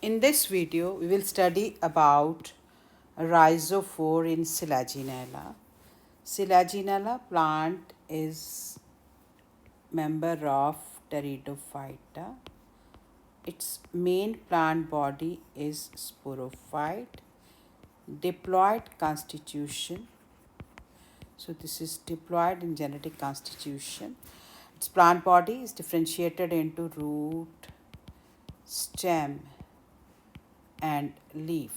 In this video, we will study about rhizophore in Selaginella. Selaginella plant is member of Pteridophyta. Its main plant body is sporophyte. Diploid constitution. So this is diploid in genetic constitution. Its plant body is differentiated into root, stem, and leaf,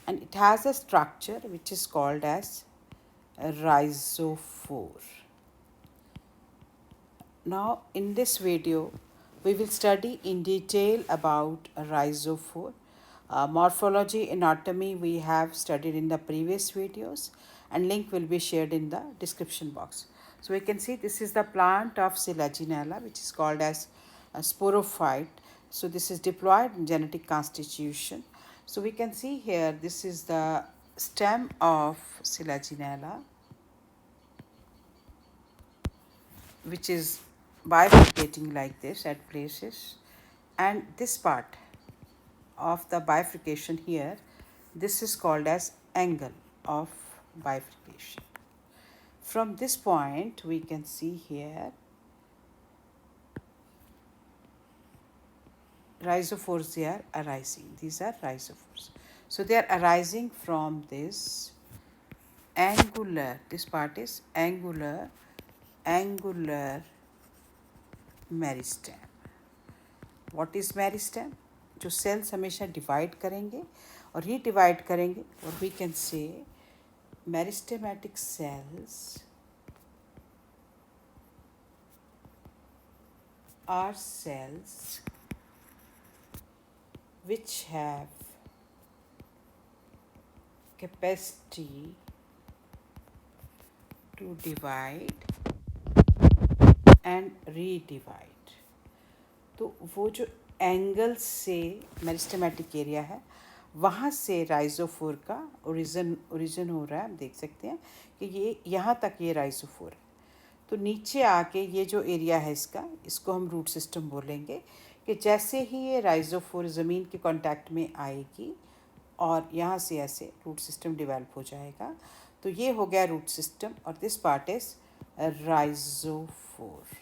and it has a structure which is called as a rhizophore. Now in this video we will study in detail about a rhizophore. Morphology, anatomy we have studied in the previous videos, and link will be shared in the description box. So we can see this is the plant of Selaginella, which is called as a sporophyte. So this is diploid in genetic constitution. So we can see here this is the stem of Selaginella, which is bifurcating like this at places, and this part of the bifurcation here, this is called as angle of bifurcation. From this point we can see here rhizophores, they are arising. These are rhizophores. So they are arising from this angular, this part is angular meristem. What is meristem? जो cells हमेशा divide करेंगे और redivide करेंगे, और we can say meristematic cells are cells which have capacity to divide and redivide. तो वो जो angle से मेरिस्टेमेटिक एरिया है, वहाँ से राइजोफोर का ओरिजिन हो रहा है. हम देख सकते हैं कि ये यहाँ तक ये राइजोफोर है. तो नीचे आके ये जो एरिया है इसको हम रूट सिस्टम बोलेंगे. कि जैसे ही ये राइजोफोर ज़मीन के कांटेक्ट में आएगी और यहाँ से ऐसे रूट सिस्टम डेवलप हो जाएगा. तो ये हो गया रूट सिस्टम, और this part is rhizophore.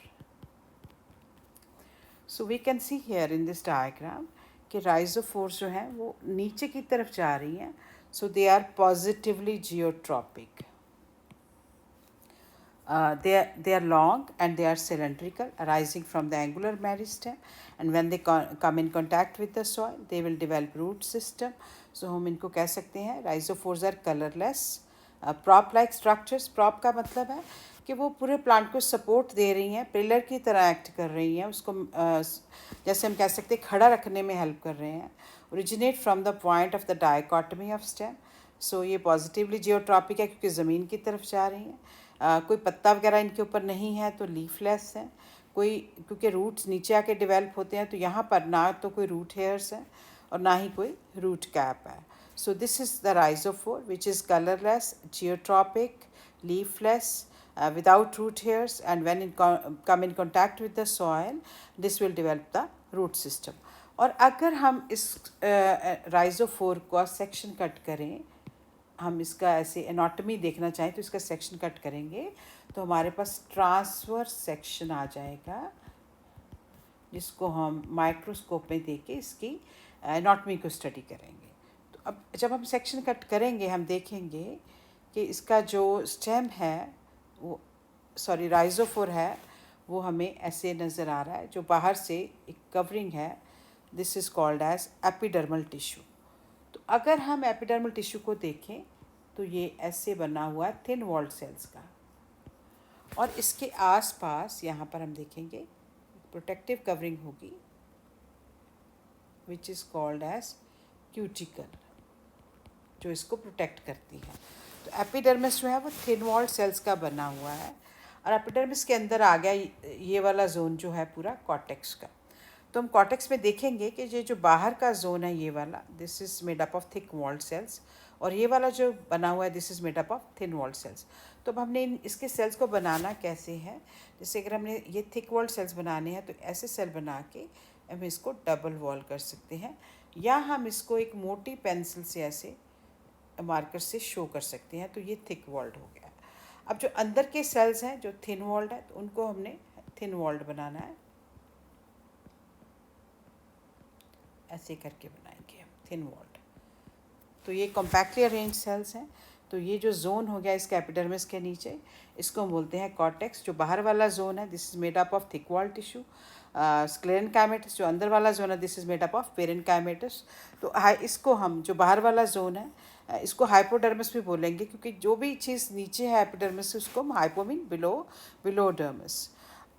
So we can see here in this diagram कि राइजोफोर्स जो हैं वो नीचे की तरफ जा रही हैं. So they are positively geotropic. They are long and they are cylindrical, arising from the angular meristem, and when they come in contact with the soil, they will develop root system. So हम इनको कह सकते हैं rhizophores are colorless, prop like structures. Prop का मतलब है कि वो पूरे प्लांट को सपोर्ट दे रही हैं, पिलर की तरह एक्ट कर रही हैं, उसको जैसे हम कह सकते हैं खड़ा रखने में हेल्प कर रहे हैं. Originate from the point of the dichotomy of stem. So ये पॉजिटिवली जियोट्रॉपिक है क्योंकि ज़मीन की तरफ जा रही हैं. कोई पत्ता वगैरह इनके ऊपर नहीं है तो लीफलेस है. कोई क्योंकि रूट्स नीचे आके डेवलप होते हैं, तो यहाँ पर ना तो कोई रूट हेयर्स है और ना ही कोई रूट कैप है. So this is the rhizophore which is colourless, geotropic, leafless, without root hairs, and when it come in contact with the soil, this will develop the root system. और अगर हम इस राइजोफोर को सेक्शन कट करें, हम इसका ऐसे एनाटॉमी देखना चाहें तो इसका सेक्शन कट करेंगे तो हमारे पास ट्रांसवर्स सेक्शन आ जाएगा, जिसको हम माइक्रोस्कोप में देख के इसकी एनाटॉमी को स्टडी करेंगे. तो अब जब हम सेक्शन कट करेंगे हम देखेंगे कि इसका जो स्टेम है वो राइजोफोर है, वो हमें ऐसे नज़र आ रहा है. जो बाहर से एक कवरिंग है, this is called as epidermal tissue. तो अगर हम एपिडर्मल टिश्यू को देखें तो ये ऐसे बना हुआ है थिन वॉल्ड सेल्स का, और इसके आसपास यहाँ पर हम देखेंगे प्रोटेक्टिव कवरिंग होगी which is called as cuticle, जो इसको प्रोटेक्ट करती है. तो एपिडर्मिस जो है वो थिन वॉल्ड सेल्स का बना हुआ है, और एपिडर्मिस के अंदर आ गया ये वाला जोन जो है पूरा कॉर्टेक्स का. तो हम कॉर्टेक्स में देखेंगे कि ये जो बाहर का जोन है ये वाला, this is made up of thick walled cells, और ये वाला जो बना हुआ है this is made up of thin walled cells. तो अब हमने इसके सेल्स को बनाना कैसे है, जैसे अगर हमने ये थिक वॉल्ड सेल्स बनाने हैं तो ऐसे सेल बना के हम इसको डबल वॉल कर सकते हैं. या हम इसको एक मोटी पेंसिल से ऐसे मार्कर से शो कर सकते हैं। तो ये थिक वॉल्ड हो गया। अब जो अंदर के सेल्स हैं जो थिन वॉल्ड है, तो उनको हमने थिन वॉल्ड बनाना है। ऐसे करके बनाएंगे हम थिन वॉल्ड। तो ये कॉम्पैक्टली अरेंज सेल्स हैं। तो ये जो जोन हो गया इसके एपिडर्मिस के नीचे, इसको हम बोलते हैं कॉर्टेक्स। जो बाहर वाला जोन है, this is made up of thick wall tissue. Sclerenchymatous जो अंदर वाला जोन है, this is made up of parenchymatous. तो इसको हम जो बाहर वाला जोन है, इसको हाइपोडर्मिस भी बोलेंगे, क्योंकि जो भी चीज़ नीचे है एपिडर्मिस से उसको हम हाइपो मीन बिलो डर्मिस।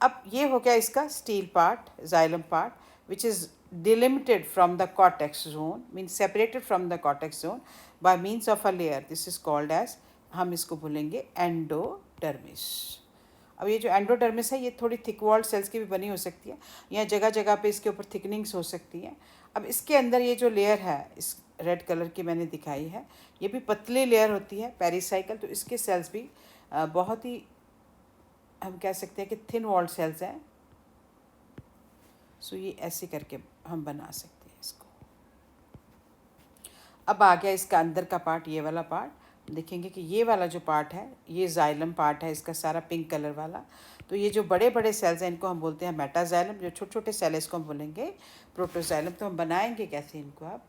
अब ये हो गया इसका steel part, xylem part, which is delimited from the cortex zone, means separated from the cortex zone by means of a layer. This is called as, हम इसको बोलेंगे एंडोडर्मिस। अब ये जो एंडोडर्मिस है, ये थोड़ी थिक वॉल्ड सेल्स की भी बनी हो सकती है, या जगह जगह पे इसके ऊपर थिकनिंग्स हो सकती हैं। अब इसके अंदर ये जो लेयर है इस रेड कलर की मैंने दिखाई है, ये भी पतली लेयर होती है, पेरिसाइकल। तो इसके सेल्स भी बहुत ही, हम कह सकते हैं कि थिन वॉल्ड सेल्स हैं। सो ये ऐसे करके हम बना सकते हैं इसको। अब आ गया इसका अंदर का पार्ट, ये वाला पार्ट। देखेंगे कि ये वाला जो पार्ट है, ये जाइलम पार्ट है इसका सारा, पिंक कलर वाला। तो ये जो बड़े बड़े सेल्स हैं इनको हम बोलते हैं मेटाजाइलम। जो छोटे छोटे सेल है इसको हम बोलेंगे प्रोटोजाइलम। तो हम बनाएंगे कैसे इनको? अब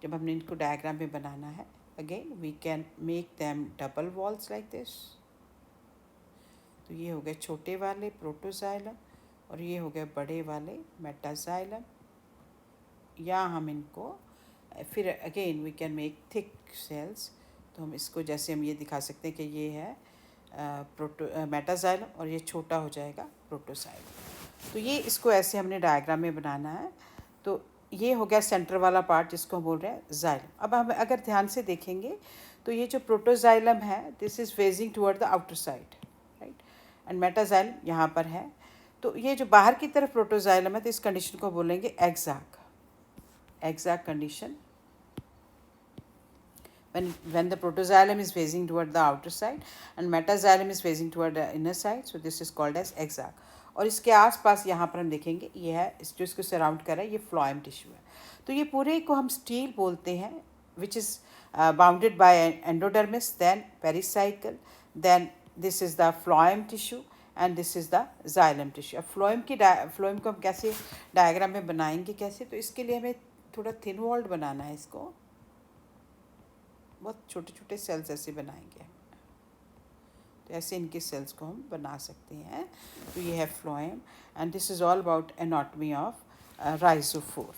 जब हमने इनको डायग्राम में बनाना है, again we can make them double walls like this. तो ये हो गए छोटे वाले प्रोटोजाइलम, और ये हो गए बड़े वाले मेटाजाइलम। या हम इनको फिर again we can make thick cells. तो हम इसको जैसे हम ये दिखा सकते हैं कि ये है मेटाजाइलम, और ये छोटा हो जाएगा प्रोटोजाइलम। तो ये इसको ऐसे हमने डायग्राम में बनाना है। तो ये हो गया सेंटर वाला पार्ट जिसको हम बोल रहे हैं जाइलम। अब हम अगर ध्यान से देखेंगे तो ये जो प्रोटोजाइलम है, this is phasing toward the outer side, right, and metaxylem यहाँ पर है। तो ये जो बाहर की तरफ प्रोटोजाइलम है, तो इस कंडीशन को बोलेंगे exact condition. When the protoxylem is facing toward the outer side and metaxylem is facing toward the inner side, so this is called as exact. और इसके आसपास यहाँ पर हम देखेंगे ये है, इस जो इसको सराउंड कर रहा है, ये फ्लोएम टिश्यू है। तो ये पूरे को हम स्टील बोलते हैं, which is bounded by endodermis, then pericycle, then this is the phloem tissue and this is the xylem tissue. अब फ्लोएम को हम कैसे डायग्राम में बनाएंगे कैसे? तो इसके लिए हमें थोड़ा थिन वॉल्ड बनाना है इसको, बहुत छोटे छोटे सेल्स ऐसे बनाएंगे। तो ऐसे इनके सेल्स को हम बना सकते हैं। तो ये है phloem, and this is all about anatomy of राइजोफोर।